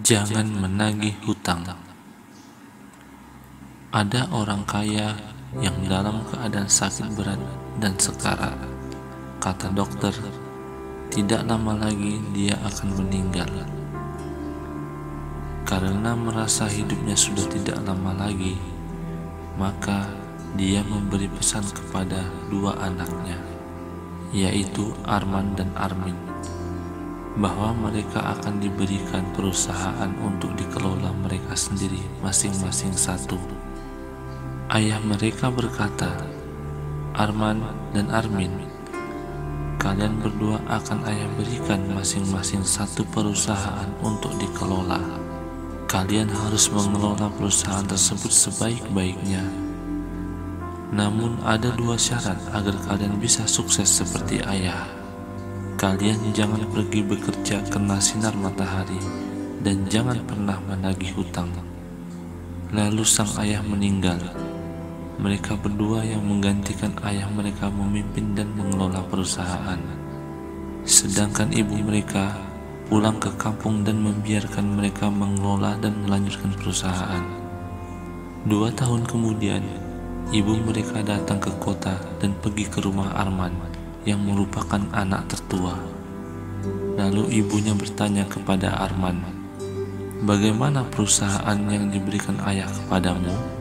Jangan menagih hutang. Ada orang kaya yang dalam keadaan sakit berat dan sekarat. Kata dokter, tidak lama lagi dia akan meninggal. Karena merasa hidupnya sudah tidak lama lagi, maka dia memberi pesan kepada dua anaknya, yaitu Arman dan Armin, bahwa mereka akan diberikan perusahaan untuk dikelola mereka sendiri masing-masing satu. Ayah mereka berkata, "Arman dan Armin, kalian berdua akan ayah berikan masing-masing satu perusahaan untuk dikelola. Kalian harus mengelola perusahaan tersebut sebaik-baiknya. Namun ada dua syarat agar kalian bisa sukses seperti ayah. Kalian jangan pergi bekerja kena sinar matahari dan jangan pernah menagih hutang." Lalu sang ayah meninggal. Mereka berdua yang menggantikan ayah mereka memimpin dan mengelola perusahaan. Sedangkan ibu mereka pulang ke kampung dan membiarkan mereka mengelola dan melanjutkan perusahaan. 2 tahun kemudian, ibu mereka datang ke kota dan pergi ke rumah Arman yang merupakan anak tertua. Lalu ibunya bertanya kepada Arman, "Bagaimana perusahaan yang diberikan ayah kepadamu?"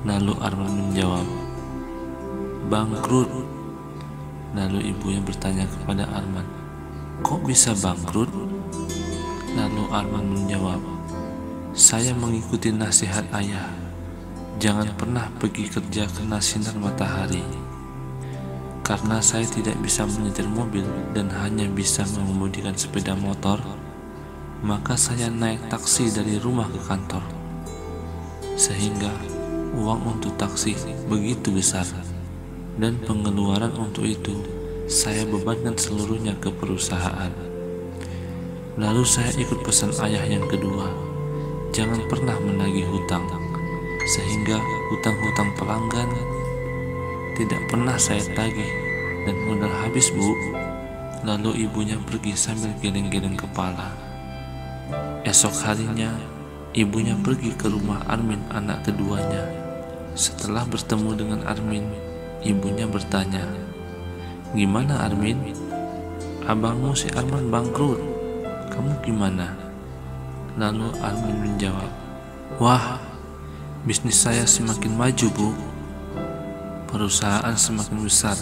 Lalu Arman menjawab, "Bangkrut." Lalu ibunya bertanya kepada Arman, "Kok bisa bangkrut?" Lalu Arman menjawab, "Saya mengikuti nasihat ayah. Jangan pernah pergi kerja kena sinar matahari. Karena saya tidak bisa menyetir mobil dan hanya bisa mengemudikan sepeda motor, maka saya naik taksi dari rumah ke kantor. Sehingga uang untuk taksi begitu besar, dan pengeluaran untuk itu saya bebankan seluruhnya ke perusahaan. Lalu saya ikut pesan ayah yang kedua, jangan pernah menagih hutang, sehingga hutang-hutang pelanggan tidak pernah saya tagih dan modal habis, Bu." Lalu ibunya pergi sambil geleng-geleng kepala. Esok harinya ibunya pergi ke rumah Armin, anak keduanya. Setelah bertemu dengan Armin, ibunya bertanya, "Gimana Armin? Abangmu si Arman bangkrut. Kamu gimana?" Lalu Armin menjawab, "Wah, bisnis saya semakin maju, Bu. Perusahaan semakin besar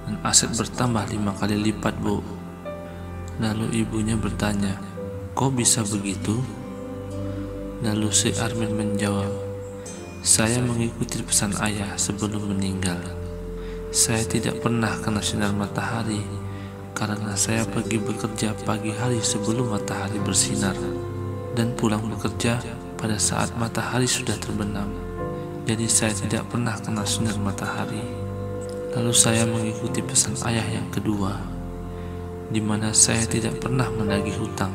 dan aset bertambah 5 kali lipat, Bu." Lalu ibunya bertanya, "Kok bisa begitu?" Lalu si Armin menjawab, "Saya mengikuti pesan ayah sebelum meninggal. Saya tidak pernah kena sinar matahari karena saya pergi bekerja pagi hari sebelum matahari bersinar dan pulang bekerja pada saat matahari sudah terbenam. Jadi saya tidak pernah kena sinar matahari. Lalu saya mengikuti pesan ayah yang kedua, di mana saya tidak pernah menagih hutang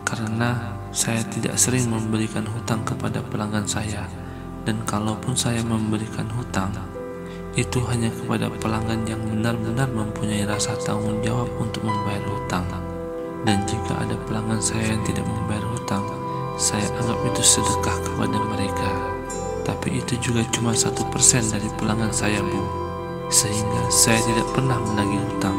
karena saya tidak sering memberikan hutang kepada pelanggan saya. Dan kalaupun saya memberikan hutang, itu hanya kepada pelanggan yang benar-benar mempunyai rasa tanggung jawab untuk membayar hutang. Dan jika ada pelanggan saya yang tidak membayar hutang, saya anggap itu sedekah kepada mereka. Tapi itu juga cuma 1% dari pelanggan saya, Bu. Sehingga saya tidak pernah menagih hutang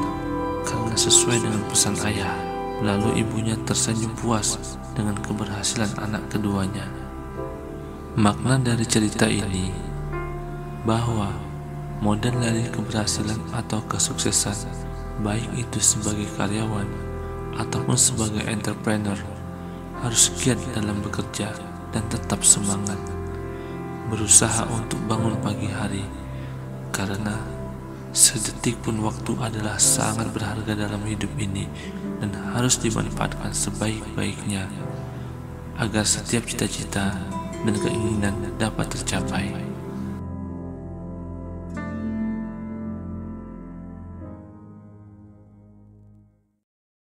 karena sesuai dengan pesan ayah." Lalu ibunya tersenyum puas dengan keberhasilan anak keduanya. Makna dari cerita ini bahwa modal dari keberhasilan atau kesuksesan, baik itu sebagai karyawan ataupun sebagai entrepreneur, harus giat dalam bekerja dan tetap semangat, berusaha untuk bangun pagi hari, karena sedetik pun waktu adalah sangat berharga dalam hidup ini dan harus dimanfaatkan sebaik-baiknya agar setiap cita-cita dan keinginan dapat tercapai.